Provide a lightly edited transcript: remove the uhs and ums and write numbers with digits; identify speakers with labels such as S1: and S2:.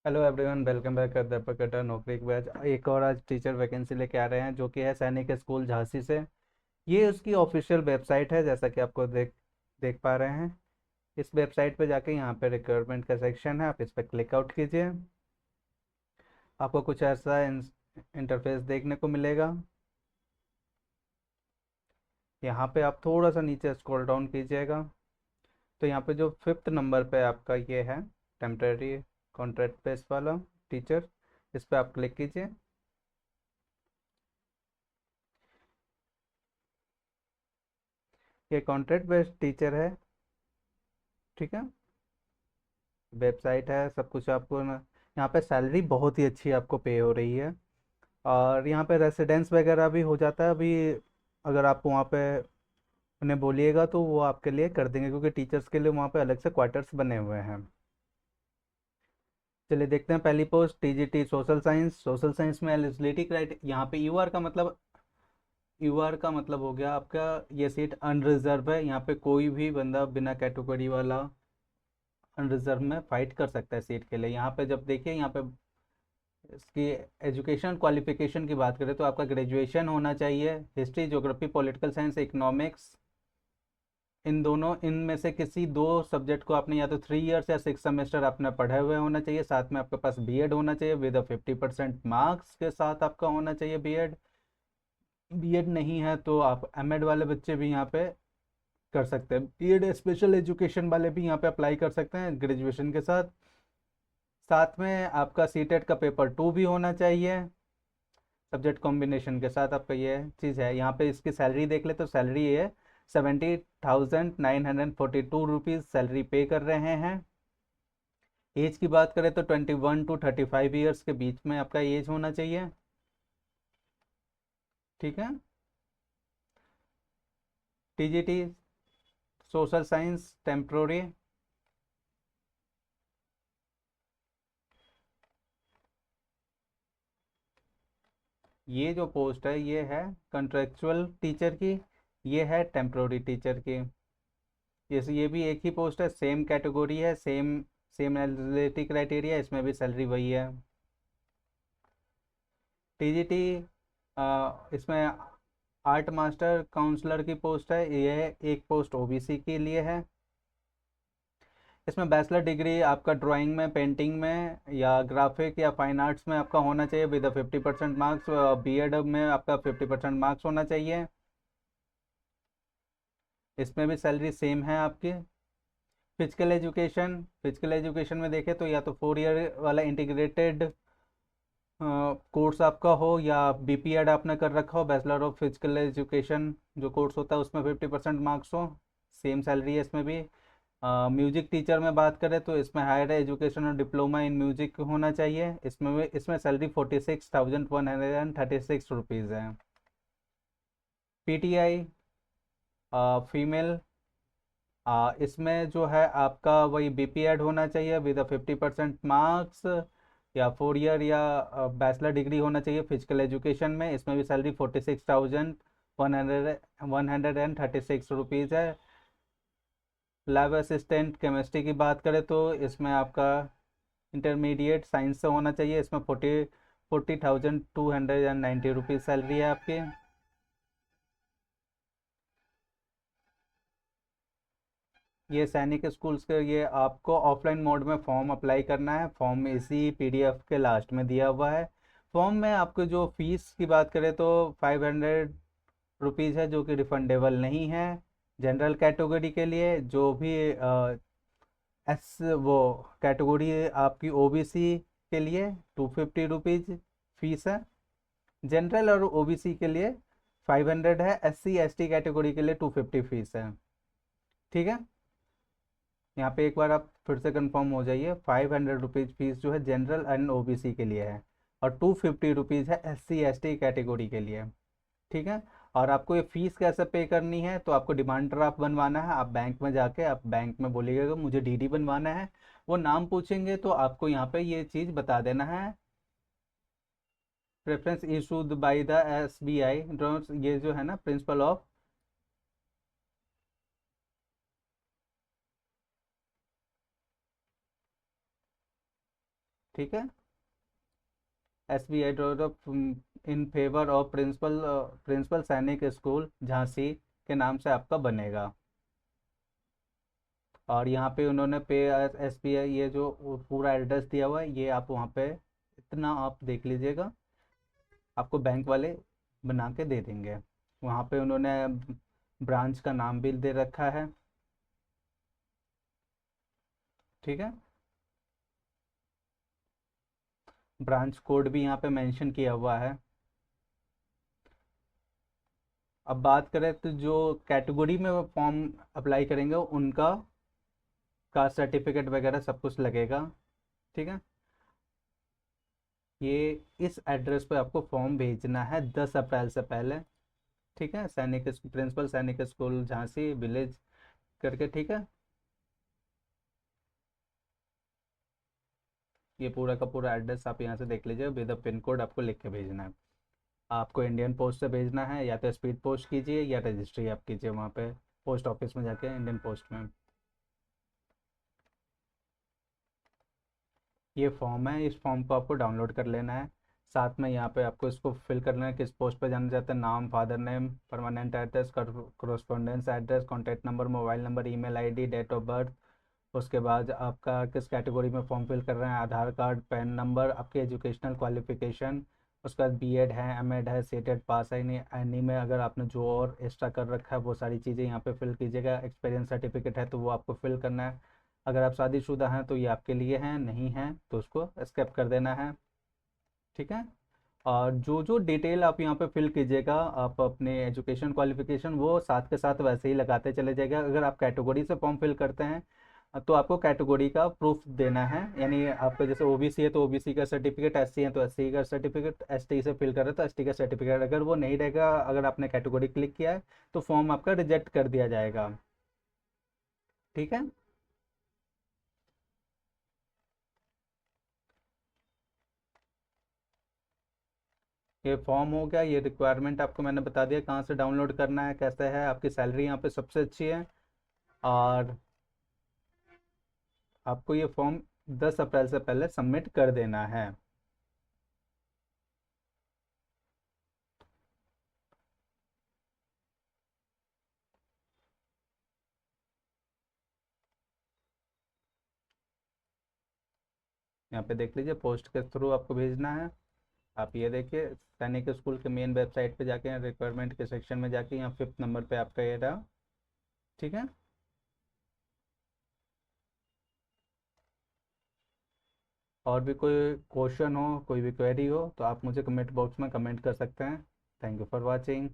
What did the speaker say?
S1: Hello everyone, welcome back अध्यापक कटा नौकरी के बैच। एक और आज टीचर वैकेंसी लेके आ रहे हैं जो कि है सैनिक स्कूल झांसी से। ये उसकी ऑफिशियल वेबसाइट है, जैसा कि आपको देख देख पा रहे हैं। इस वेबसाइट पे जाके यहाँ पे रिक्वायरमेंट का सेक्शन है, आप इस पर क्लिक आउट कीजिए। आपको कुछ ऐसा इंटरफेस देखने को मिलेगा। यहाँ पे आप थोड़ा सा नीचे स्क्रॉल डाउन कीजिएगा तो यहाँ पे जो फिफ्थ नंबर पे आपका ये है, टेम्परेरी कॉन्ट्रैक्ट बेस वाला टीचर, इस पर आप क्लिक कीजिए। ये कॉन्ट्रैक्ट बेस्ड टीचर है, ठीक है। वेबसाइट है, सब कुछ आपको ना। यहाँ पे सैलरी बहुत ही अच्छी आपको पे हो रही है। और यहाँ पे रेसिडेंस वगैरह भी हो जाता है अभी। अगर आप वहाँ पे उन्हें बोलिएगा तो वो आपके लिए कर देंगे, क्योंकि टीचर्स के लिए वहाँ पे अलग से क्वार्टर्स बने हुए हैं। चलिए देखते हैं पहली post, TGT social science. Social science में एलिजिबिलिटी क्राइटेरिया, यहाँ पे यूआर का मतलब हो गया आपका, ये सीट अनरिजर्व है। यहाँ पे कोई भी बंदा बिना कैटेगरी वाला अनरिजर्व में फाइट कर सकता है सीट के लिए। यहाँ पे जब देखिए, यहाँ पे इसकी एजुकेशन क्वालिफिकेशन की बात करें तो आपका ग्रेजुएशन होना चाहिए। History, geography, political science, economics, इन दोनों इनमें से किसी दो सब्जेक्ट को आपने या तो 3 इयर्स या 6 सेमेस्टर आपने पढ़े हुए होना चाहिए। साथ में आपके पास बीएड होना चाहिए विद 50% मार्क्स के साथ आपका होना चाहिए बीएड। बीएड नहीं है तो आप एमएड वाले बच्चे भी यहाँ पे कर सकते हैं। बीएड स्पेशल एजुकेशन वाले भी यहाँ पे अप्लाई कर सकते हैं ग्रेजुएशन के साथ। साथ में आपका सीटेट का पेपर 2 भी होना चाहिए सब्जेक्ट कॉम्बिनेशन के साथ। आपका ये चीज़ है। यहाँ पे इसकी सैलरी देख ले तो सैलरी ये 70,942 रुपीज़ सैलरी पे कर रहे हैं। एज की बात करें तो 21 to 35 ईयर्स के बीच में आपका एज होना चाहिए, ठीक है। TGT social science temporary. ये जो पोस्ट है ये है कंट्रेक्चुअल टीचर की, ये है टेम्प्रोरी टीचर की। जैसे ये भी एक ही पोस्ट है, सेम कैटेगरी है, सेम सेम एलिजिबिलिटी क्राइटेरिया, इसमें भी सैलरी वही है। टीजीटी इसमें आर्ट मास्टर काउंसलर की पोस्ट है, ये एक पोस्ट ओबीसी के लिए है। इसमें बैचलर डिग्री आपका ड्राइंग में, पेंटिंग में या ग्राफिक या फाइन आर्ट्स में आपका होना चाहिए विद 50% मार्क्स। बीएड में आपका 50% मार्क्स होना चाहिए। इसमें भी सैलरी सेम है आपकी। फिजिकल एजुकेशन में देखें तो या तो 4 ईयर वाला इंटीग्रेटेड कोर्स आपका हो, या बीपीएड आपने कर रखा हो, बैचलर ऑफ फिजिकल एजुकेशन जो कोर्स होता है उसमें 50% मार्क्स हो। सेम सैलरी है इसमें भी। म्यूजिक टीचर में बात करें तो इसमें हायर एजुकेशन और डिप्लोमा इन म्यूजिक होना चाहिए। इसमें सैलरी 46,136 रुपीज़ है। पीटीआई फीमेल, इसमें जो है आपका वही बीपीएड होना चाहिए विद 50% मार्क्स, या 4 ईयर या बैचलर डिग्री होना चाहिए फिजिकल एजुकेशन में। इसमें भी सैलरी 46,136 रुपीज़ है। लैब असिस्टेंट केमिस्ट्री की बात करें तो इसमें आपका इंटरमीडिएट साइंस से होना चाहिए। इसमें 40,290 रुपीज़ सैलरी है आपकी। ये सैनिक स्कूल्स के, ये आपको ऑफलाइन मोड में फॉर्म अप्लाई करना है। फॉर्म इसी पीडीएफ के लास्ट में दिया हुआ है। फॉर्म में आपको जो फीस की बात करें तो 500 रुपीज़ है, जो कि रिफंडेबल नहीं है। जनरल कैटेगरी के लिए जो भी एस वो कैटेगरी आपकी ओबीसी के लिए 250 रुपीज़ फीस है। जनरल और ओबीसी के लिए 500 है। एससी एसटी कैटेगरी के लिए 250 फीस है, ठीक है। यहाँ पे एक बार आप फिर से कंफर्म हो जाइए, 500 रुपीज़ फीस जो है जनरल एंड ओबीसी के लिए है, और 250 रुपीज़ है एससी एसटी कैटेगरी के लिए, ठीक है। और आपको ये फीस कैसे पे करनी है, तो आपको डिमांड ड्राफ्ट बनवाना है। आप बैंक में जाके आप बैंक में बोलिएगा मुझे डीडी बनवाना है, वो नाम पूछेंगे तो आपको यहाँ पे ये चीज़ बता देना है। Preference issued by the SBI, ये जो है ना प्रिंसिपल ऑफ, ठीक है। SBI draft in favour of principal Sainik school Jhansi के नाम से आपका बनेगा। और यहाँ पे उन्होंने पे SBI, ये जो पूरा एड्रेस दिया हुआ है ये आप वहाँ पे इतना आप देख लीजिएगा, आपको बैंक वाले बना के दे देंगे। वहाँ पे उन्होंने ब्रांच का नाम भी दे रखा है। ठीक है, ब्रांच कोड भी यहाँ पे मेंशन किया हुआ है। अब बात करें तो जो कैटेगरी में वो फॉर्म अप्लाई करेंगे उनका कास्ट सर्टिफिकेट वगैरह सब कुछ लगेगा। ठीक है, ये इस एड्रेस पे आपको फॉर्म भेजना है 10 अप्रैल से पहले। ठीक है, सैनिक principal Sainik school Jhansi village करके। ठीक है, ये पूरा का पूरा एड्रेस आप यहाँ से देख लीजिए, विद पिन कोड आपको लिख के भेजना है। आपको इंडियन पोस्ट से भेजना है, या तो स्पीड पोस्ट कीजिए या रजिस्ट्री आप कीजिए वहाँ पे पोस्ट ऑफिस में जाके इंडियन पोस्ट में। ये फॉर्म है, इस फॉर्म को आपको डाउनलोड कर लेना है। साथ में यहाँ पे आपको इसको फिल करना है, किस पोस्ट पे जाना चाहते हैं, नाम, father name, permanent address, correspondence address, contact number, mobile number, email ID, date of birth. उसके बाद आपका किस कैटेगरी में फॉर्म फिल कर रहे हैं, आधार कार्ड, पैन नंबर, आपके एजुकेशनल क्वालिफिकेशन। उसके बाद बीएड है, एमएड है, सीटेड पास है नहीं, एनी में अगर आपने जो और एक्स्ट्रा कर रखा है वो सारी चीज़ें यहाँ पे फिल कीजिएगा। एक्सपीरियंस सर्टिफिकेट है तो वो आपको फिल करना है। अगर आप शादीशुदा हैं तो ये आपके लिए हैं, नहीं हैं तो उसको स्किप कर देना है। ठीक है, और जो जो डिटेल आप यहाँ पे फिल कीजिएगा, आप अपने एजुकेशन क्वालिफिकेशन वो साथ के साथ वैसे ही लगाते चले जाएगा। अगर आप कैटेगरी से फॉर्म फिल करते हैं तो आपको कैटेगरी का प्रूफ देना है, यानी आपका जैसे ओबीसी है तो ओबीसी का सर्टिफिकेट, एससी है तो एससी का सर्टिफिकेट, एसटी से फिल कर रहे हैं तो एसटी का सर्टिफिकेट। अगर वो नहीं रहेगा, अगर आपने कैटेगरी क्लिक किया है तो फॉर्म आपका रिजेक्ट कर दिया जाएगा। ठीक है, ये फॉर्म हो गया, ये रिक्वायरमेंट आपको मैंने बता दिया कहाँ से डाउनलोड करना है, कैसे है। आपकी सैलरी यहाँ पे सबसे अच्छी है। और आपको ये फॉर्म 10 अप्रैल से पहले सबमिट कर देना है। यहाँ पे देख लीजिए, पोस्ट के थ्रू आपको भेजना है। आप ये देखिए, सैनिक स्कूल के मेन वेबसाइट पे जाके रिक्वायरमेंट के सेक्शन में जाके यहाँ 5th नंबर पे आपका ये रहा। ठीक है, और भी कोई क्वेश्चन हो, कोई भी क्वेरी हो तो आप मुझे कमेंट बॉक्स में कमेंट कर सकते हैं। Thank you for watching.